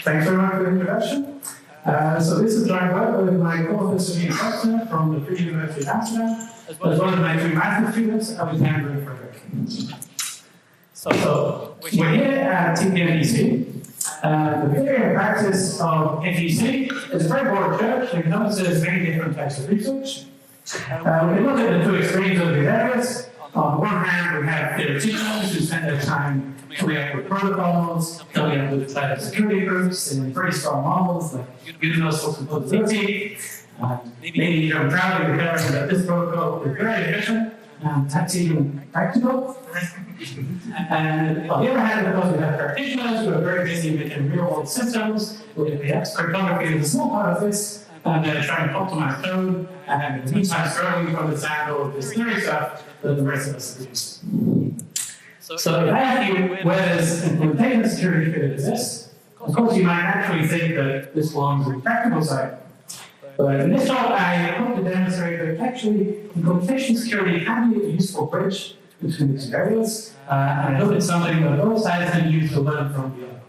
Thanks very much for the introduction. So this is John Webb with my co-author Sabine Foster from the Free University of Amsterdam, as well as my two master's students, Alexander and Frederick. So we're here at TPMPC. The theory and practice of MPC is a very broad church that encompasses many different types of research. We can look at the two extremes of these areas. On the one hand, we have theoreticians who spend their time coming up with protocols, coming up with cybersecurity groups, and very strong models like universal composability. Maybe you don't proudly declare that this protocol is very efficient, and that's even practical. And on the other hand, because we have practitioners who are very busy making real-world systems, where the cryptography is a small part of this, and they're trying to optimize code, and in the meantime struggling to understand all of this theory stuff that the rest of us use. So if I ask you where does implementation security fit into this, of course you might actually think that this belongs in the practical side. But in this talk, I hope to demonstrate that actually implementation security can be a useful bridge between these areas, and I hope it's something that both sides can use to learn from the other.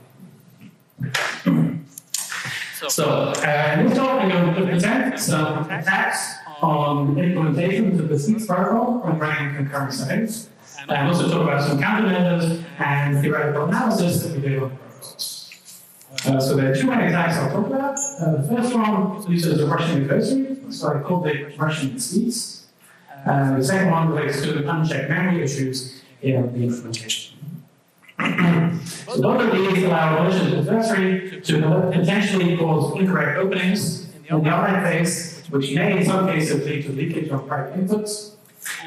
So in this talk, I'm going to present some attacks on implementations of the d4s protocol when running concurrent settings, and also talk about some countermeasures and theoretical analysis that we do on protocols. So there are two main attacks I'll talk about. The first one uses a Russian adversary, so I called it Russian d4s. The second one relates to unchecked memory issues in the implementation. So both of these allow a malicious adversary to potentially cause incorrect openings in the online phase, which may in some cases lead to leakage of private inputs.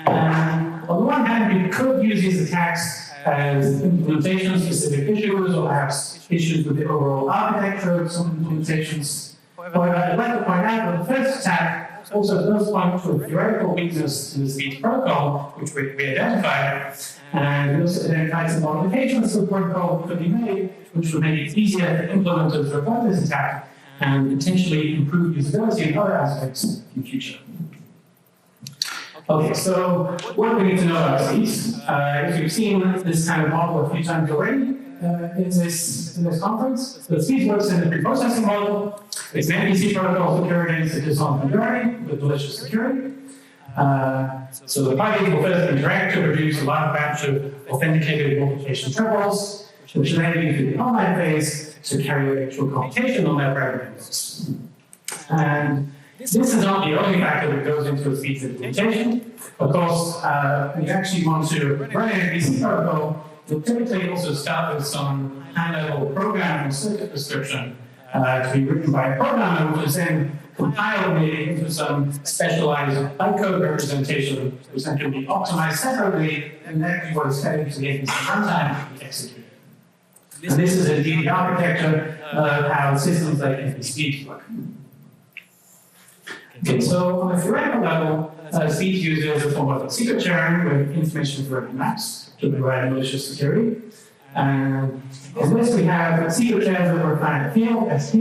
On the one hand, we could use these attacks as implementation-specific issues, or perhaps issues with the overall architecture of some implementations. However, I'd like to point out that the first attack also does point to a theoretical weakness in the d4s protocol, which we identified, and we also identified some modifications to the protocol that could be made, which would make it easier for implementers to avoid this attack and potentially improve usability in other aspects in the future. Okay, so what do we need to know about these? If you've seen this kind of model a few times already in this conference, the d4s works in the pre-processing model. It's an MPC protocol secured against a dishonest majority with malicious security. So the parties will first interact to produce a large batch of authenticated multiplication triples, which then use in the online phase to carry actual computation on their private inputs. And this is not the only factor that goes into a d4s implementation. Of course, when you actually want to run an MPC protocol, you'll typically also start with some high-level program or circuit description to be written by a programmer, which is then compiled maybe into some specialized bytecode representation, which then can be optimized separately, and then what is fed into the MPC runtime to be executed. And this is indeed the architecture of how systems like MPC work. Okay, so on a theoretical level, d4s uses a form of secret sharing with information for maps to provide malicious security. And in this, we have secret shares that are defined in the field, SP.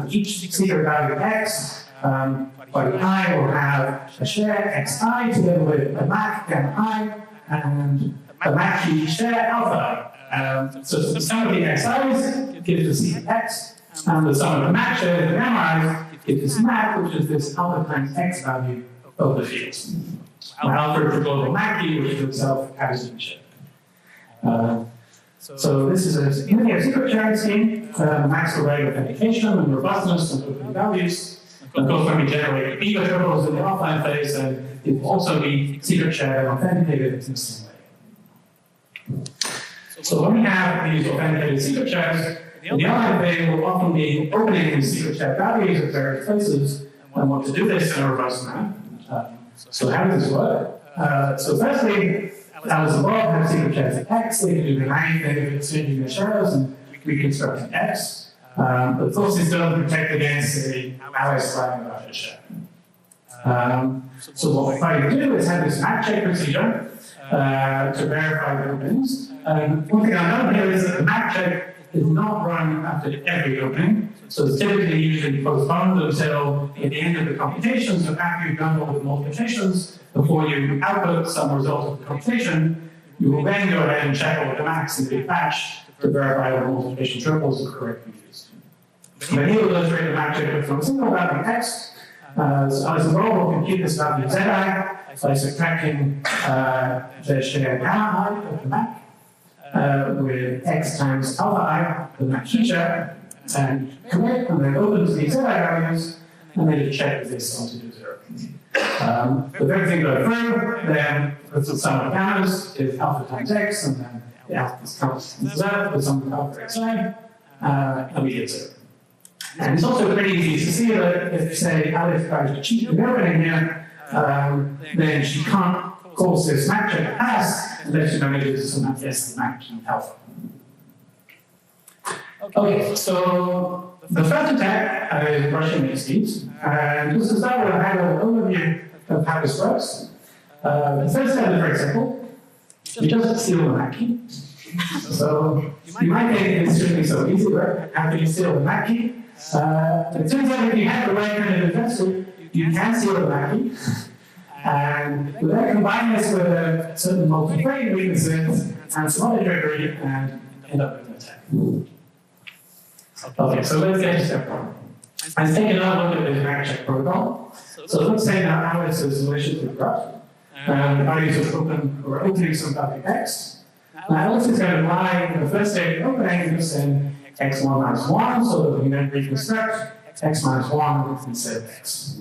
Each secret value x, by I will have a share xi together with a map gamma I and a map key share alpha I. So the sum of the xi's gives the secret x, and the sum of the map shares, the gamma i's, gives this map, which is this alpha times x value of the fields. Alpha is the global map key, which itself has a share. So this is a secret sharing scheme, maximal value authentication and robustness and open values. Of course, when we generate beta triples in the offline phase, then it will also be secret shared and authenticated in the same way. So when we have these authenticated secret shares, the online phase will often be opening these secret shared values at various places and want to do this in a robust manner. So how does this work? So firstly, as above have secret shares at x, they can do the line thing of exchanging the shares and reconstruct an x. But of course, this doesn't protect against a malware sliding about a share. So what we try to do is have this map check procedure to verify the openings. One thing I know here is that the map check is not run after every opening. So it's typically usually postponed until at the end of the computation. So after you've done all the multiplications, before you output some result of the computation, you will then go ahead and check all the max in the big batch to verify all the multiplication triples are correctly used. But here we'll illustrate the map check from a single value x. So as a goal, we'll compute this value zi by subtracting the shared gamma I of the map with x times alpha I, the map feature, and commit, and then opens these zi values, and then just check if this ought to do 0. With everything going through, then the sum of gammas is alpha times x, and then the alpha is constant z, the sum of alpha x I, and we get 0. And it's also pretty easy to see that if, say, Alice tries to cheat the opening here, then she can't cause this map check to pass unless she manages to somehow guess the map key alpha. Okay, so the first attack is brushing these keys, and just to start with, I have an overview of how this works. The first step is very simple. You just steal the map key. So you might think this should be so easy, right? How do you steal the map key? It turns out if you have the right kind of investor, you can steal the map key. And we then combine this with a certain multi-frame weaknesses and some other trickery and end up with an attack. Okay, so let's get to step 1. Let's take another look at this map check protocol. So let's say now Alice is malicious with graph. Alice is opening some value x. Now Alice is going to lie in the first stage of opening just in x1 minus 1, so that we can then reconstruct x minus 1 instead of x.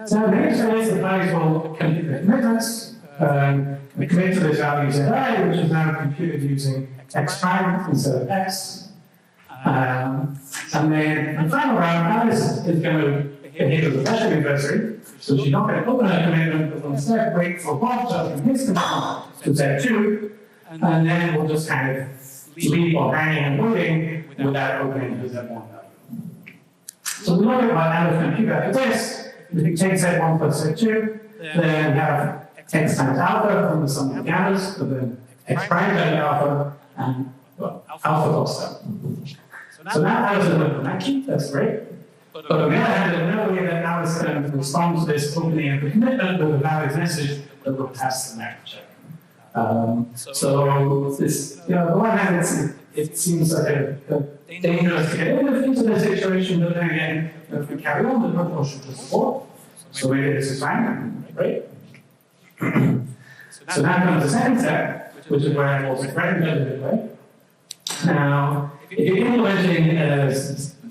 So the next phase, the values will compute the commitments. We commit to this value zi, which is now computed using x prime instead of x. And then in the final round, Alice is going to get hit with a special adversary, so she's not going to open her commitment, but will instead wait for Bob to open his commitment to z2, and then we'll just kind of leave or hanging and waiting without opening the z1 value. So we look at what Alice compute after this. If we take z1 plus z2, then we have x times alpha from the sum of the gammas, so then x prime times alpha, and well, alpha plus that. So now Alice is going to map key, that's great. But on the other hand, there's no way that Alice can respond to this opening of the commitment with a valid message that will pass the map check. So this, on the one hand, it seems like a dangerous to get into this situation, but then again, if we carry on, the protocol should just support. So maybe this is fine, right? So now comes the second step, which is where I will threaten a little bit. Now, if you're implementing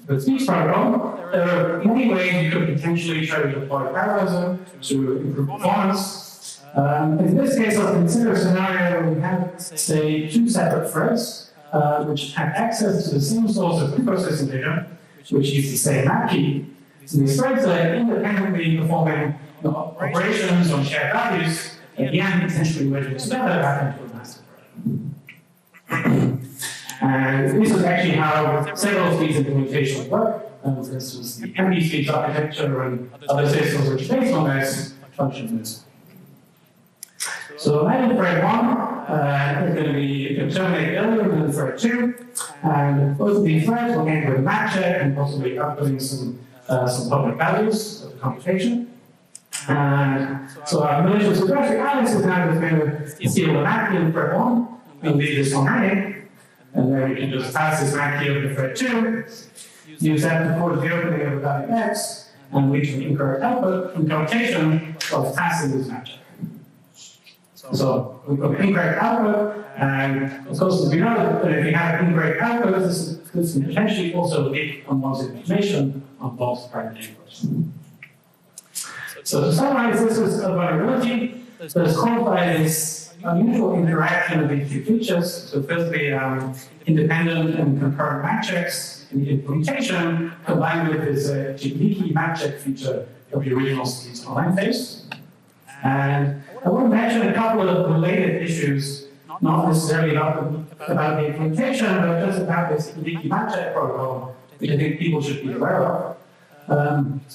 the speech protocol, there are many ways you could potentially try to deploy parallelism to improve performance. In this case, I'll consider a scenario where we have, say, 2 separate threads which have access to the same source of preprocessing data, which is the same map key. So these threads are independently performing operations on shared values, again, potentially merging together back into a master thread. And this is actually how several of these implementations work. For instance, the MPC architecture and other systems which are based on this function this. So imagine thread 1 is going to be terminate earlier than thread 2, and both of these threads will end with a map check and possibly outputting some public values of the computation. And so our malicious aggressive Alice is now just going to steal the map key in thread 1 and leave this one hanging, and then we can just pass this map key over to thread 2, use that to force the opening of the value x, and we can incorrect output from computation of passing this map check. So we put incorrect output, and of course, we know that if you have incorrect output, this can potentially also leak unwanted information on both private inputs. So to summarize, this is a vulnerability that is caused by this unusual interaction of these two features. So firstly, independent and concurrent map checks in the implementation, combined with this leaky map check feature of the original Steve's online phase. And I want to mention a couple of related issues, not necessarily about the implementation, but just about this leaky map check protocol, which I think people should be aware of.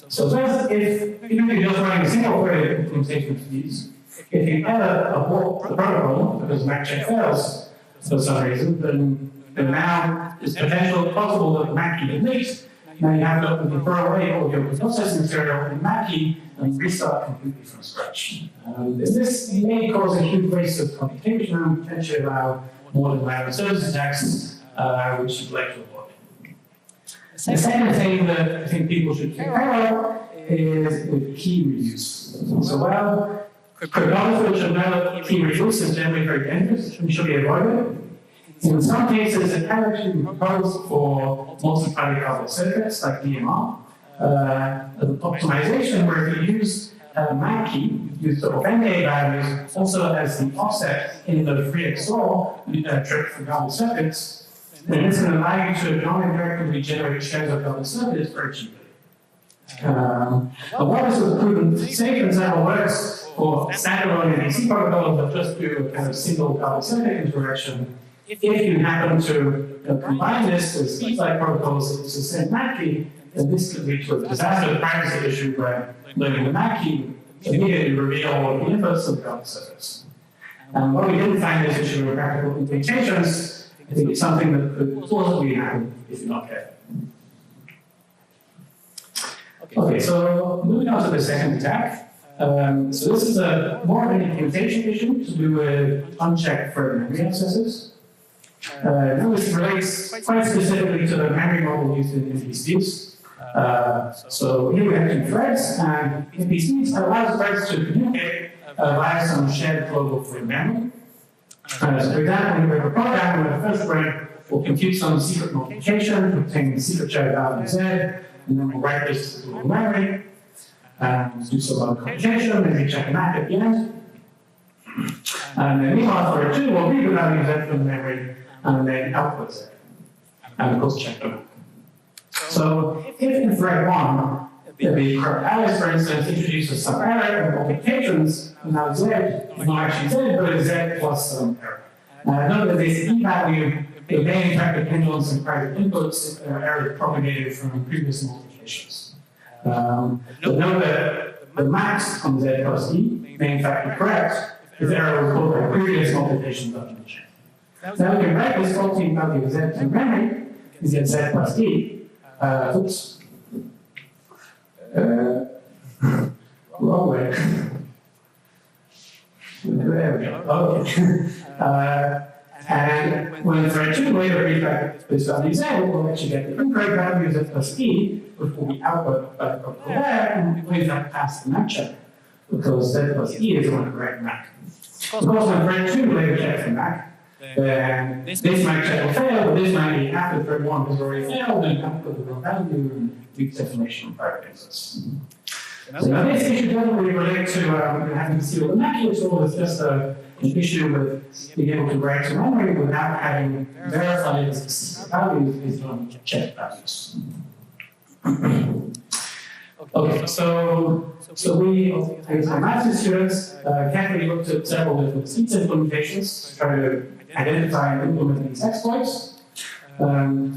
So first, even if you're just running a single-threaded implementation of these, if you ever abort the protocol because map check fails for some reason, then now it's possible that the map key is leaked. Now you have to throw away all your processing material in map key and restart completely from scratch. This may cause a huge waste of computation and potentially allow more than random service attacks, which you'd like to avoid. The second thing that I think people should take care of is with key reuse. So while cryptographers should know that key reuse is generally very dangerous and should be avoided, in some cases it can actually be proposed for multi-party coupled circuits like DMR. An optimization where if you use a MAC key, use the NA values also as the offset in the free XOR trick for coupled circuits, then this can allow you to non-empirically generate shares of coupled circuits very cheaply. But what is the proven safe and example works for standalone MPC protocols that just do a kind of single coupled circuit interaction. If you happen to combine this with speed-like protocols, it's the same MAC key, then this could lead to a disastrous privacy issue where learning the MAC key immediately reveal all the inputs of the coupled circuits. While we didn't find this issue in practical implementations, I think it's something that could plausibly happen if you're not careful. Okay, so moving on to the second attack. So this is more of an implementation issue to do with unchecked further memory accesses. Now this relates quite specifically to the memory model used in MPCs. So here we have two threads, and MPCs allows threads to communicate via some shared global free memory. So for example, we have a program where the first thread will compute some secret multiplication containing the secret shared value Z, and then we'll write this to global memory, and do some other computation, maybe check a map at the end. And then meanwhile, thread 2 will read the value Z from the memory, and then output Z, and of course check the map. So if in thread 1, the corrupt Alice, for instance, introduces some error and multiplications, and now Z is not actually Z, but it's Z plus some error. Note that this E value may in fact depend on some private inputs if there are errors propagated from previous multiplications. But note that the max on Z plus E may in fact be correct if the error was caused by previous multiplication documentation. Now we can write this faulty value of Z to memory is Z plus E. Oops. Wrong way. There we go. Okay. And when thread 2 later reads back this value Z, we'll actually get the incorrect value of Z plus E, which will be output by the protocol there, and we in fact pass the MAC check, because Z plus E is on the correct MAC. Of course, when thread 2 later checks the MAC, then this MAC check will fail, but this might be after thread 1 has already failed, and output the wrong value and weak definition of private inputs. So now this issue doesn't really relate to having to see all the MAC keys, or it's just an issue with being able to write to memory without having verified values based on checked values. Okay, so we, as our master's students, carefully looked at several different speech implementations to try to identify and implement these exploits. So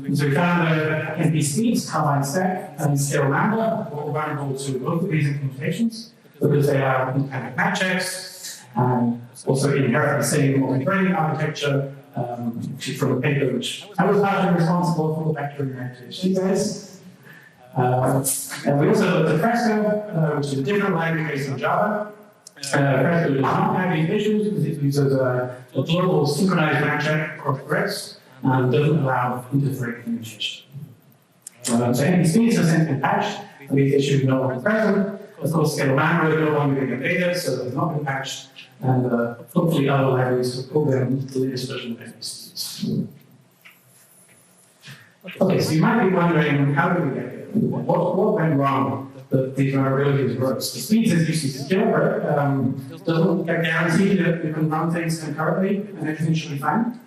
we found that MPCs, combined stack, and scale lambda were all vulnerable to both of these implementations because they are independent MAC checks and also inherit the same multi-threading architecture, from a paper which I was largely responsible for back during my PhD days. And we also looked at Fresco, which is a different library based on Java. Fresco does not have these issues because it uses a global synchronized MAC check across threads and doesn't allow inter-thread communication. So MPCs are sent in patched, and these issues no longer present. Of course, scale lambda no longer being data, so they've not been patched, and hopefully other libraries will pull them into the latest version of MPCs. Okay, so you might be wondering, how did we get here? What went wrong that these vulnerabilities broke? The speeds is usually secure, doesn't guarantee that you can run things concurrently and everything should be fine.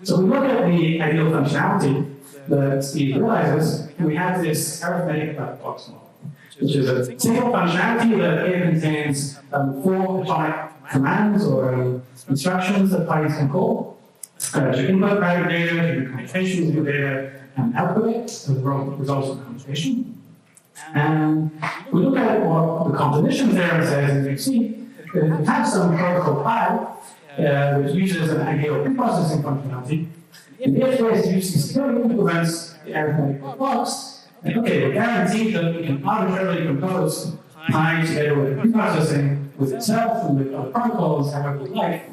So we look at the ideal functionality that Steve realizes, and we have this arithmetic black box model, which is a single functionality that contains 4 atomic commands or instructions that parties can call to input private data, to do computations with data, and output it as the results of the computation. And we look at what the composition theorem says, and you see that if you have some protocol file, which uses an ideal preprocessing functionality, in this case, using security implements the arithmetic black box, and okay, we're guaranteed that we can arbitrarily compose pi together with preprocessing with itself and with other protocols, however we like.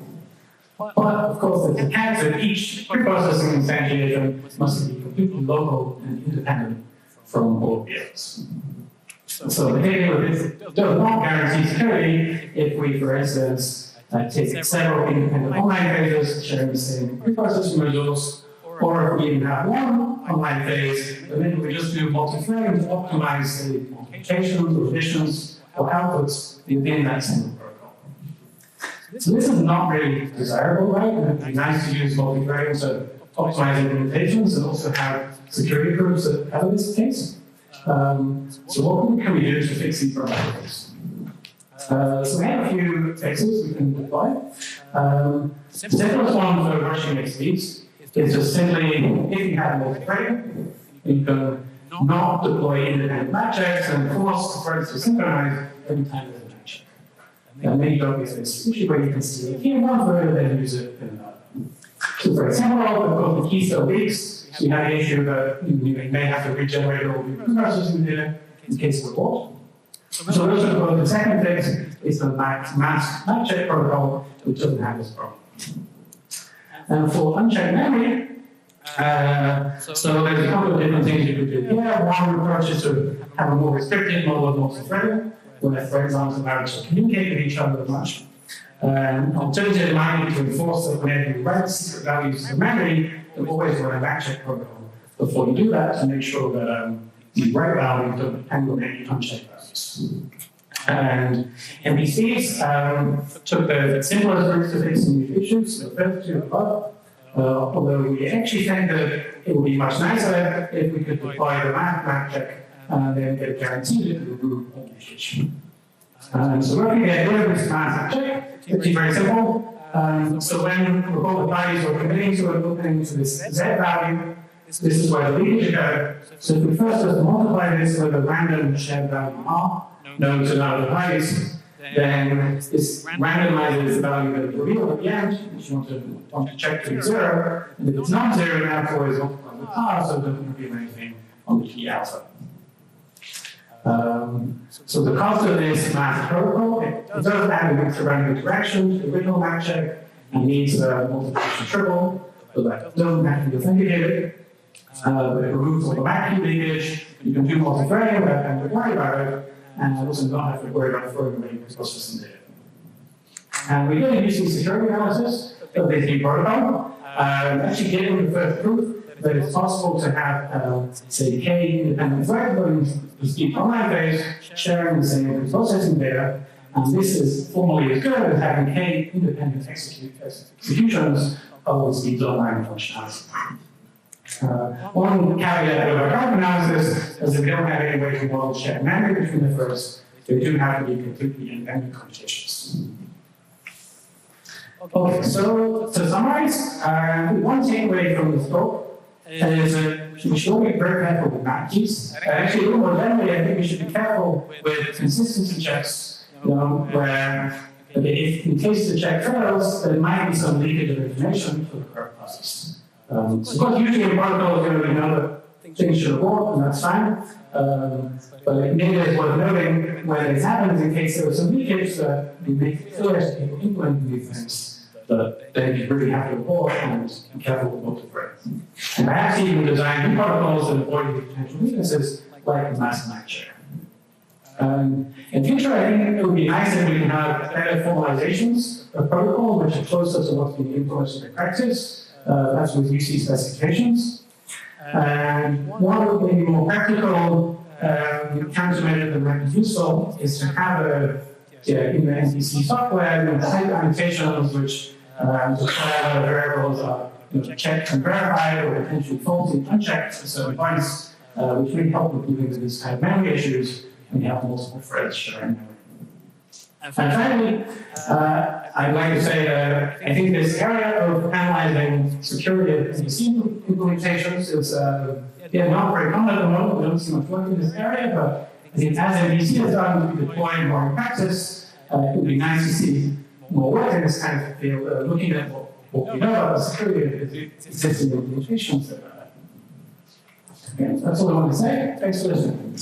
But of course, there's a catch that each preprocessing instantiation must be completely local and independent from both fields. So the data does not guarantee security if we, for instance, take several independent online phases sharing the same preprocessing modules, or if we even have one online phase, but then we just do multi-threading to optimize the multiplications or additions or outputs within that single protocol. So this is not really desirable, right? It would be nice to use multi-threading to optimize implementations and also have security groups that cover this case. So what can we do to fix these problems? So we have a few fixes we can deploy. The simplest one for rushing XPs is just simply, if you have multi-threading, you can not deploy independent match checks and force the threads to synchronize every time there's a match check. And then you don't get this issue where you can steal a key in one thread and then use it in another. So for example, if the key still leaks, you have the issue that you may have to regenerate all the preprocessing data in case of a fault. So the second fix is the mask match check protocol, which doesn't have this problem. And for unchecked memory, so there's a couple of different things you could do here. One approach is to have a more restricted model of multi-threading, where threads aren't allowed to communicate with each other as much. Alternative might be to enforce that whenever you write secret values to memory, you always run a backcheck protocol before you do that to make sure that the write values don't depend on any unchecked values. And MPCs took the simplest routes to fixing these issues, the first two above, although we actually think that it would be much nicer if we could deploy the map check and then get guaranteed to remove all the issue. So what we get here is math check. It's very simple. So when both values are committing to an opening to this Z value, this is where the leakage occurs. So if we first just multiply this with a random shared value R, known to none of the values, then this randomizes the value that is revealed at the end, which you want to check to be 0. And if it's not 0, therefore is multiplied with R, so it doesn't reveal anything on the key alpha. So the cost of this math protocol, it does add an extra random interaction to the original match check and needs multiplication triple, but that doesn't have to be authenticated. But it removes all the vacuum leakage. You can do multi-threading without having to worry about it, and also not have to worry about throwing away processing data. And we did using security analysis of this new protocol. Actually getting the first proof that it's possible to have, say, k independent threads running the speed online phase, sharing the same processing data, and this is formally as good as having k independent executions of the speed online functionality. One caveat with our type analysis is that we don't have any way to model shared memory between the first. They do have to be completely independent computations. Okay, so to summarize, one takeaway from this talk is that we should be very careful with match keys. Actually, a little more generally, I think we should be careful with consistency checks, where if in case the check fails, there might be some leakage of information for the correct process. So of course, usually in protocol, we know that things should abort, and that's fine. But maybe it's worth noting when this happens, in case there was some leakage, that we make it clear to people implementing these things that they really have to abort and be careful with multi-threads. And perhaps even design new protocols that avoid the potential weaknesses, like the mask match check. In future, I think it would be nice if we can have better formalizations of protocol, which are closer to what's being influenced in practice. That's with UC specifications. And one of the more practical countermeasure that might be useful is to have in the MPC software, type annotations which declare whether variables are checked and verified or potentially faulty and unchecked at certain points, which may help with dealing with these kind of memory issues when you have multiple threads sharing memory. And finally, I'd like to say that I think this area of analyzing security of MPC implementations is not very common at the moment. We don't see much work in this area, but I think as MPC is starting to be deployed more in practice, it would be nice to see more work in this kind of field, looking at what we know about the security of existing implementations. That's all I want to say. Thanks for listening.